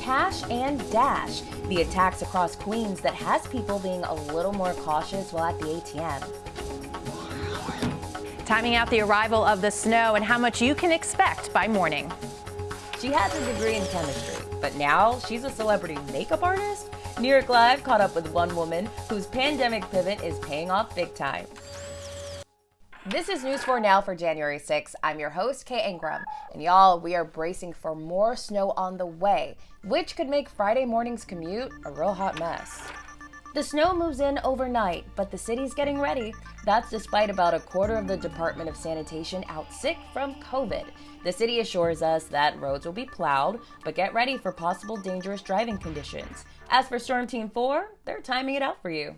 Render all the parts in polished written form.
cash and dash, the attacks across Queens that has people being a little more cautious while at the ATM. Timing out the arrival of the snow and how much you can expect by morning. She has a degree in chemistry, but now she's a celebrity makeup artist? New York Live caught up with one woman whose pandemic pivot is paying off big time. This is News 4 Now for January 6th. I'm your host, Kay Ingram. And y'all, we are bracing for more snow on the way, which could make Friday morning's commute a real hot mess. The snow moves in overnight, but the city's getting ready. That's despite about a quarter of the Department of Sanitation out sick from COVID. The city assures us that roads will be plowed, but get ready for possible dangerous driving conditions. As for Storm Team 4, they're timing it out for you.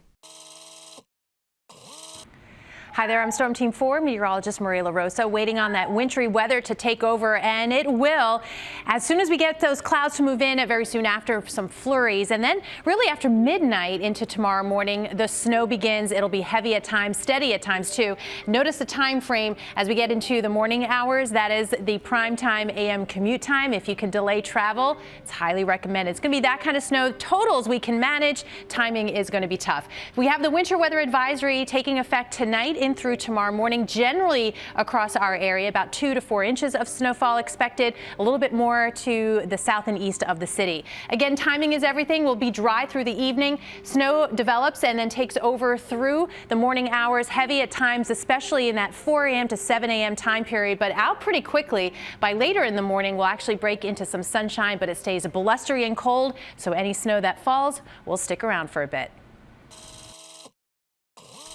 Hi there, I'm Storm Team 4 meteorologist Maria LaRosa, waiting on that wintry weather to take over, and it will. As soon as we get those clouds to move in, very soon after some flurries, and then really after midnight into tomorrow morning, the snow begins. It'll be heavy at times, steady at times too. Notice the time frame as we get into the morning hours. That is the prime time AM commute time. If you can delay travel, it's highly recommended. It's going to be that kind of snow. Totals we can manage. Timing is going to be tough. We have the winter weather advisory taking effect tonight through tomorrow morning, generally across our area, about 2 to 4 inches of snowfall expected, a little bit more to the south and east of the city. Again, timing is everything. We'll be dry through the evening. Snow develops and then takes over through the morning hours, heavy at times, especially in that 4 a.m. to 7 a.m. time period, but out pretty quickly. By later in the morning, we'll actually break into some sunshine, but it stays blustery and cold, so any snow that falls will stick around for a bit.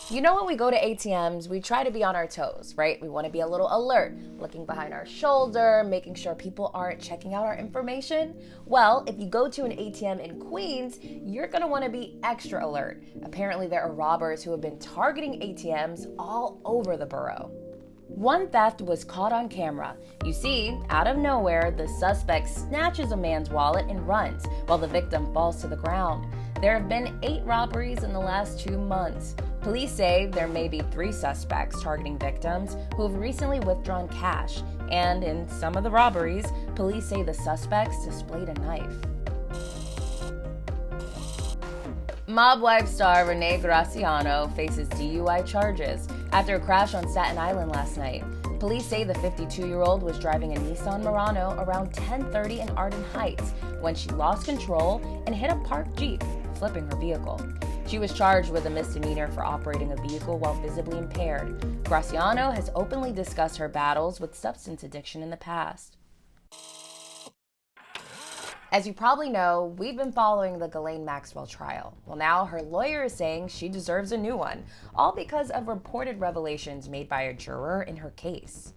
You know, when we go to ATMs, we try to be on our toes, right? We want to be a little alert, looking behind our shoulder, making sure people aren't checking out our information. Well, if you go to an ATM in Queens, you're going to want to be extra alert. Apparently, there are robbers who have been targeting ATMs all over the borough. One theft was caught on camera. You see, out of nowhere, the suspect snatches a man's wallet and runs while the victim falls to the ground. There have been 8 robberies in the last 2 months. Police say there may be 3 suspects targeting victims who have recently withdrawn cash. And in some of the robberies, police say the suspects displayed a knife. Mob Wife star Renee Graciano faces DUI charges after a crash on Staten Island last night. Police say the 52-year-old was driving a Nissan Murano around 10:30 in Arden Heights when she lost control and hit a parked Jeep, flipping her vehicle. She was charged with a misdemeanor for operating a vehicle while visibly impaired. Graciano has openly discussed her battles with substance addiction in the past. As you probably know, we've been following the Ghislaine Maxwell trial. Well, now her lawyer is saying she deserves a new one, all because of reported revelations made by a juror in her case.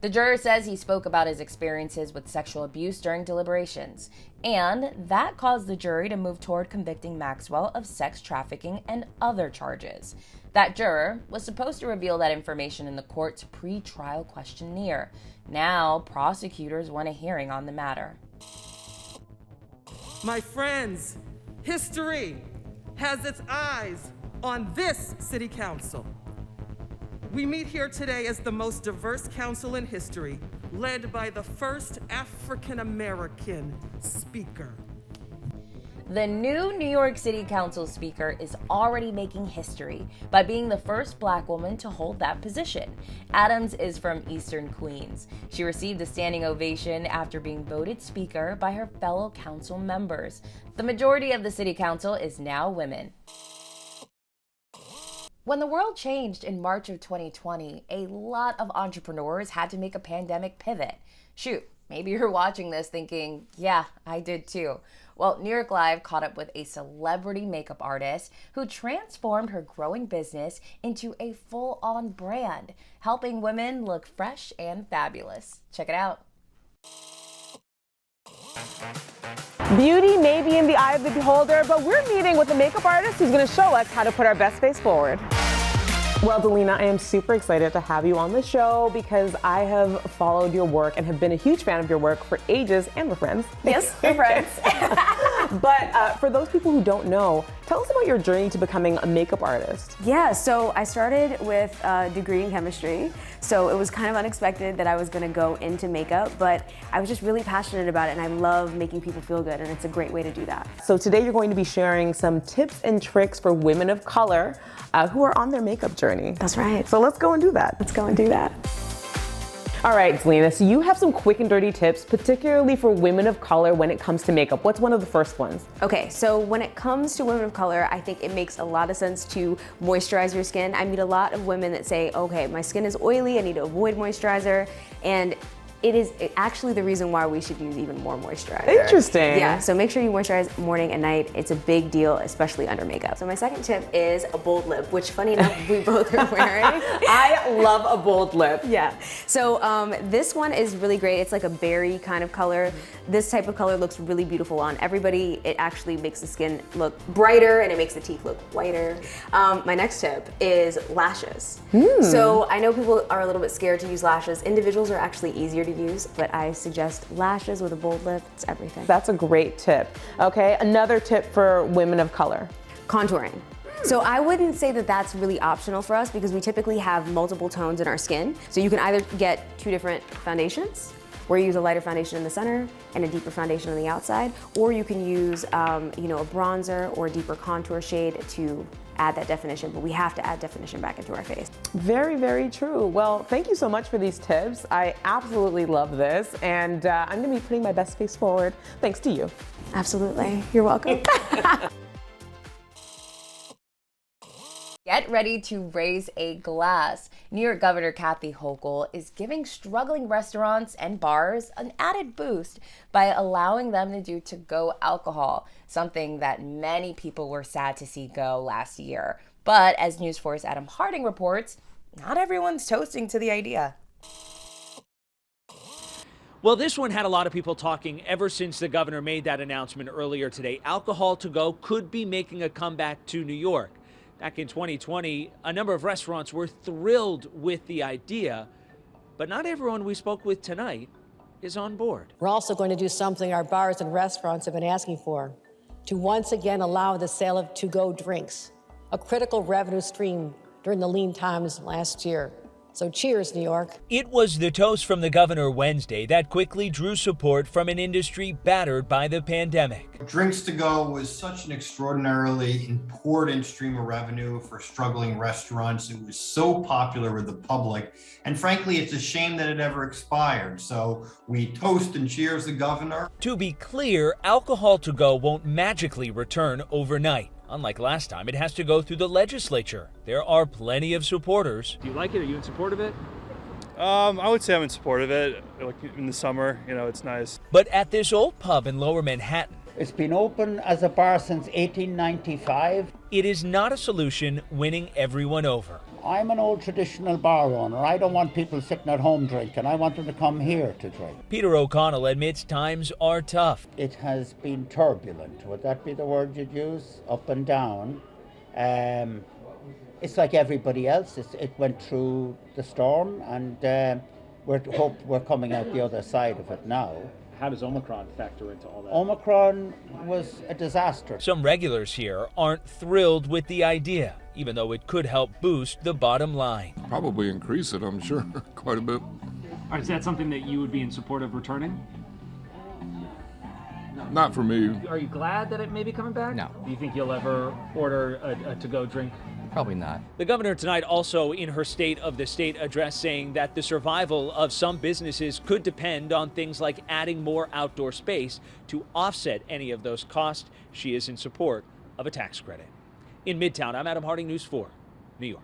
The juror says he spoke about his experiences with sexual abuse during deliberations, and that caused the jury to move toward convicting Maxwell of sex trafficking and other charges. That juror was supposed to reveal that information in the court's pre-trial questionnaire. Now, prosecutors want a hearing on the matter. My friends, history has its eyes on this city council. We meet here today as the most diverse council in history, led by the first African-American speaker. The new New York City Council speaker is already making history by being the first Black woman to hold that position. Adams is from Eastern Queens. She received a standing ovation after being voted speaker by her fellow council members. The majority of the city council is now women. When the world changed in March of 2020, a lot of entrepreneurs had to make a pandemic pivot. Shoot, maybe you're watching this thinking, yeah, I did too. Well, New York Live caught up with a celebrity makeup artist who transformed her growing business into a full-on brand, helping women look fresh and fabulous. Check it out. Beauty may be in the eye of the beholder, but we're meeting with a makeup artist who's going to show us how to put our best face forward. Well, Delina, I am super excited to have you on the show because I have followed your work and have been a huge fan of your work for ages, and we're friends. Yes, we're friends. But for those people who don't know, tell us about your journey to becoming a makeup artist. Yeah, so I started with a degree in chemistry, so it was kind of unexpected that I was going to go into makeup, but I was just really passionate about it, and I love making people feel good, and it's a great way to do that. So today you're going to be sharing some tips and tricks for women of color who are on their makeup journey. That's right. So let's go and do that. Let's go and do that. All right, Ghislaine, so you have some quick and dirty tips, particularly for women of color when it comes to makeup. What's one of the first ones? Okay, so when it comes to women of color, I think it makes a lot of sense to moisturize your skin. I meet a lot of women that say, okay, my skin is oily, I need to avoid moisturizer, and it is actually the reason why we should use even more moisturizer. Interesting. Yeah, so make sure you moisturize morning and night. It's a big deal, especially under makeup. So my second tip is a bold lip, which funny enough, we both are wearing. I love a bold lip. Yeah, so this one is really great. It's like a berry kind of color. This type of color looks really beautiful on everybody. It actually makes the skin look brighter and it makes the teeth look whiter. My next tip is lashes. So I know people are a little bit scared to use lashes. Individuals are actually easier to use, but I suggest lashes with a bold lip. It's everything. That's a great tip. Okay, another tip for women of color. Contouring. So I wouldn't say that that's really optional for us because we typically have multiple tones in our skin. So you can either get two different foundations, where you use a lighter foundation in the center and a deeper foundation on the outside, or you can use a bronzer or a deeper contour shade to add that definition, but we have to add definition back into our face. Very, very true. Well, thank you so much for these tips. I absolutely love this, and I'm gonna be putting my best face forward thanks to you. Absolutely, you're welcome. Get ready to raise a glass. New York Governor Kathy Hochul is giving struggling restaurants and bars an added boost by allowing them to do to-go alcohol, something that many people were sad to see go last year. But as News 4's Adam Harding reports, not everyone's toasting to the idea. Well, this one had a lot of people talking ever since the governor made that announcement earlier today. Alcohol to go could be making a comeback to New York. Back in 2020, a number of restaurants were thrilled with the idea, but not everyone we spoke with tonight is on board. We're also going to do something our bars and restaurants have been asking for, to once again allow the sale of to-go drinks, a critical revenue stream during the lean times last year. So cheers, New York. It was the toast from the governor Wednesday that quickly drew support from an industry battered by the pandemic. Drinks to go was such an extraordinarily important stream of revenue for struggling restaurants. It was so popular with the public. And frankly, it's a shame that it ever expired. So we toast and cheers the governor. To be clear, alcohol to go won't magically return overnight. Unlike last time, it has to go through the legislature. There are plenty of supporters. Do you like it? Are you in support of it? I would say I'm in support of it. Like in the summer, it's nice. But at this old pub in Lower Manhattan, it's been open as a bar since 1895. It is not a solution winning everyone over. I'm an old traditional bar owner. I don't want people sitting at home drinking. I want them to come here to drink. Peter O'Connell admits times are tough. It has been turbulent. Would that be the word you'd use? Up and down. It's like everybody else. It went through the storm, and we're coming out the other side of it now. How does Omicron factor into all that? Omicron was a disaster. Some regulars here aren't thrilled with the idea, even though it could help boost the bottom line. Probably increase it, I'm sure, quite a bit. Is that something that you would be in support of returning? Not for me. Are you glad that it may be coming back? No. Do you think you'll ever order a to-go drink? Probably not. The governor tonight also in her State of the State address saying that the survival of some businesses could depend on things like adding more outdoor space to offset any of those costs. She is in support of a tax credit. In Midtown, I'm Adam Harding, News 4, New York.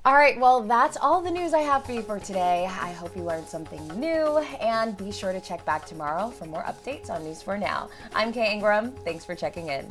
All right, well, that's all the news I have for you for today. I hope you learned something new, and be sure to check back tomorrow for more updates on News 4 Now. I'm Kay Ingram. Thanks for checking in.